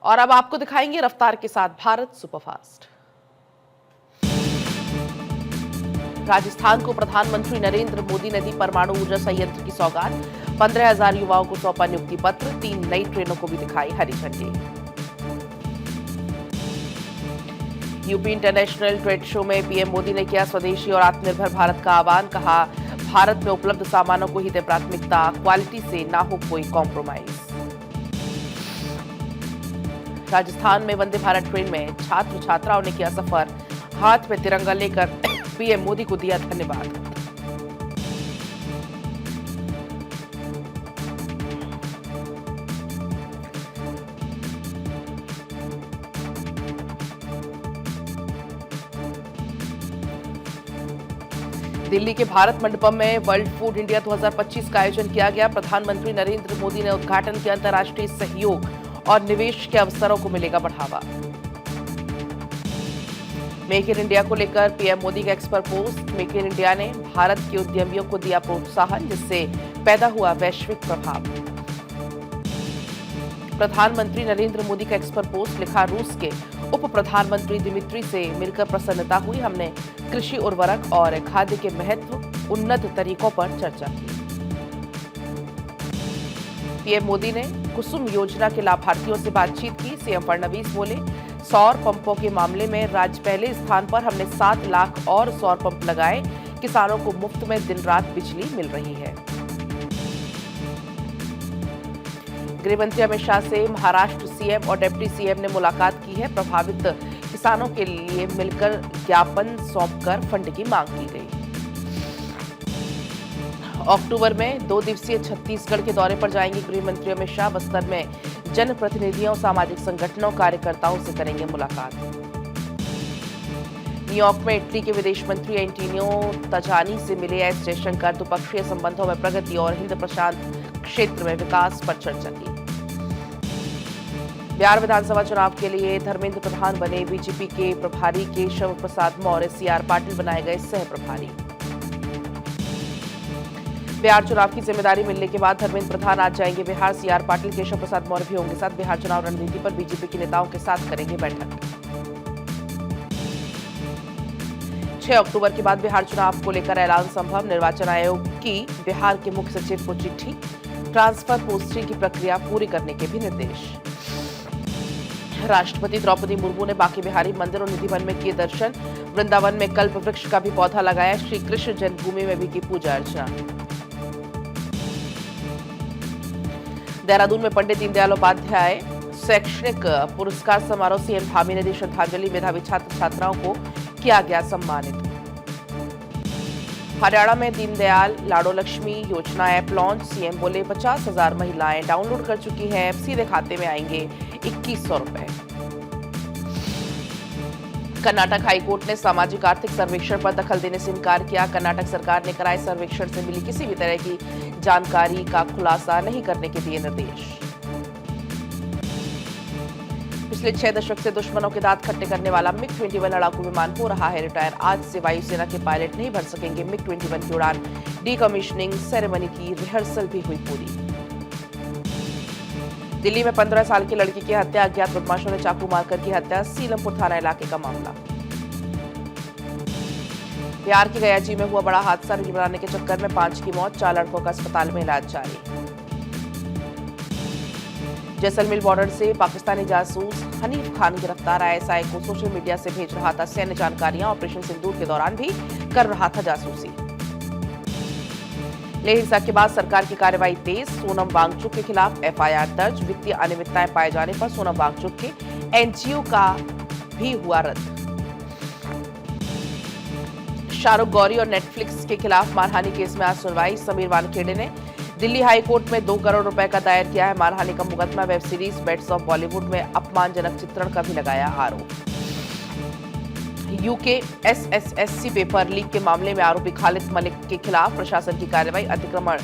और अब आपको दिखाएंगे रफ्तार के साथ भारत सुपरफास्ट। राजस्थान को प्रधानमंत्री नरेंद्र मोदी ने दी परमाणु ऊर्जा संयंत्र की सौगात। 15,000 युवाओं को सौंपा नियुक्ति पत्र। 3 नई ट्रेनों को भी दिखाई हरी झंडी। यूपी इंटरनेशनल ट्रेड शो में पीएम मोदी ने किया स्वदेशी और आत्मनिर्भर भारत का आह्वान। कहा, भारत में उपलब्ध सामानों को ही दे प्राथमिकता, क्वालिटी से ना हो कोई कॉम्प्रोमाइज। राजस्थान में वंदे भारत ट्रेन में छात्र छात्राओं ने किया सफर। हाथ में तिरंगा लेकर पीएम मोदी को दिया धन्यवाद। दिल्ली के भारत मंडपम में वर्ल्ड फूड इंडिया 2025 का आयोजन किया गया। प्रधानमंत्री नरेंद्र मोदी ने उद्घाटन किया। अंतर्राष्ट्रीय सहयोग और निवेश के अवसरों को मिलेगा बढ़ावा। मेक इन इंडिया को लेकर पीएम मोदी का expert post. Make in India ने भारत के उद्यमियों को दिया प्रोत्साहन, जिससे पैदा हुआ वैश्विक प्रभाव। प्रधानमंत्री नरेंद्र मोदी का एक्सपर्ट पोस्ट। लिखा, रूस के उप प्रधानमंत्री दिमित्री से मिलकर प्रसन्नता हुई। हमने कृषि उर्वरक और खाद्य के महत्व, उन्नत तरीकों पर चर्चा की। पीएम मोदी ने कुसुम योजना के लाभार्थियों से बातचीत की। सीएम फडणवीस बोले, सौर पंपों के मामले में राज्य पहले स्थान पर। हमने 7 लाख और सौर पंप लगाए। किसानों को मुफ्त में दिन रात बिजली मिल रही है। गृह मंत्री अमित शाह से महाराष्ट्र सीएम और डिप्टी सीएम ने मुलाकात की है। प्रभावित किसानों के लिए मिलकर ज्ञापन सौंपकर फंड की मांग की गई। अक्टूबर में 2 दिवसीय छत्तीसगढ़ के दौरे पर जाएंगे गृह मंत्री अमित शाह। बस्तर में जनप्रतिनिधियों, सामाजिक संगठनों, कार्यकर्ताओं से करेंगे मुलाकात। न्यूयॉर्क में इटली के विदेश मंत्री एंटोनियो तजानी से मिले एस जयशंकर। द्विपक्षीय संबंधों में प्रगति और हिंद प्रशांत क्षेत्र में विकास पर चर्चा की। बिहार विधानसभा चुनाव के लिए धर्मेंद्र प्रधान बने बीजेपी के प्रभारी। केशव प्रसाद मौर्य सीआर पाटिल बनाए गए सह प्रभारी। बिहार चुनाव की जिम्मेदारी मिलने के बाद धर्मेंद्र प्रधान आज जाएंगे बिहार। सीआर पाटिल, केशव प्रसाद मौर्य भी होंगे साथ। बिहार चुनाव रणनीति पर बीजेपी के नेताओं के साथ करेंगे बैठक। 6 अक्टूबर के बाद बिहार चुनाव को लेकर ऐलान संभव। निर्वाचन आयोग की बिहार के मुख्य सचिव को चिट्ठी। ट्रांसफर पोस्टिंग की प्रक्रिया पूरी करने के भी निर्देश। राष्ट्रपति द्रौपदी मुर्मू ने बांके बिहारी मंदिर और निधिवन में किए दर्शन। वृंदावन में कल्प वृक्ष का भी पौधा लगाया। श्री कृष्ण जन्मभूमि में भी की पूजा अर्चना। देहरादून में पंडित दीनदयाल उपाध्याय शैक्षणिक पुरस्कार समारोह। सीएम धामी ने दी श्रद्धांजलि। मेधावी छात्र छात्राओं को किया गया सम्मानित। हरियाणा में दीनदयाल लाडो लक्ष्मी योजना ऐप लॉन्च। सीएम बोले, 50,000 महिलाएं डाउनलोड कर चुकी हैं ऐप। सीधे खाते में आएंगे 2100 रुपए। कर्नाटक हाईकोर्ट ने सामाजिक आर्थिक सर्वेक्षण पर दखल देने से इनकार किया। कर्नाटक सरकार ने कराए सर्वेक्षण से मिली किसी भी तरह की जानकारी का खुलासा नहीं करने के दिए निर्देश। पिछले 6 दशक से दुश्मनों के दांत खट्टे करने वाला मिग 21 लड़ाकू विमान हो रहा है रिटायर। आज से वायुसेना के पायलट नहीं भर सकेंगे मिग 21 की उड़ान। डीकमीशनिंग सेरेमनी की रिहर्सल भी हुई पूरी। दिल्ली में 15 साल की लड़की की हत्या। अज्ञात बदमाशों ने चाकू मारकर की हत्या। सीलमपुर थाना इलाके का मामला। बिहार के गयाजी में हुआ बड़ा हादसा। रील बनाने के चक्कर में 5 की मौत। 4 लड़कों का अस्पताल में इलाज जारी। जैसलमेर बॉर्डर से पाकिस्तानी जासूस हनीफ खान गिरफ्तार। आईएसआई को सोशल मीडिया से भेज रहा था सैन्य जानकारियां। ऑपरेशन सिंदूर के दौरान भी कर रहा था जासूसी। लेह हिंसा के बाद सरकार की कार्रवाई तेज। सोनम वांगचुक के खिलाफ एफआईआर दर्ज। वित्तीय अनियमितताएं पाए जाने पर सोनम वांगचुक के एनजीओ का भी हुआ रद्द। शाहरुख गौरी और नेटफ्लिक्स के खिलाफ मानहानि केस में आज सुनवाई। समीर वानखेड़े ने दिल्ली हाई कोर्ट में 2 करोड़ रुपए का दायर किया है मानहानि का मुकदमा। वेब सीरीज बेट्स ऑफ बॉलीवुड में अपमानजनक चित्रण का भी लगाया आरोप। यूके एसएसएससी पेपर लीक के मामले में आरोपी खालिद मलिक के खिलाफ प्रशासन की कार्रवाई। अतिक्रमण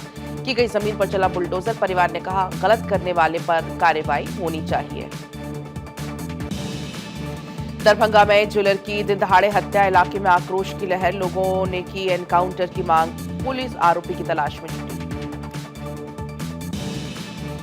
की गई जमीन पर चला बुलडोजर। परिवार ने कहा, गलत करने वाले पर कार्रवाई होनी चाहिए। दरभंगा में ज्वेलर की दिन दहाड़े हत्या। इलाके में आक्रोश की लहर। लोगों ने की एनकाउंटर की मांग। पुलिस आरोपी की तलाश में जुटी।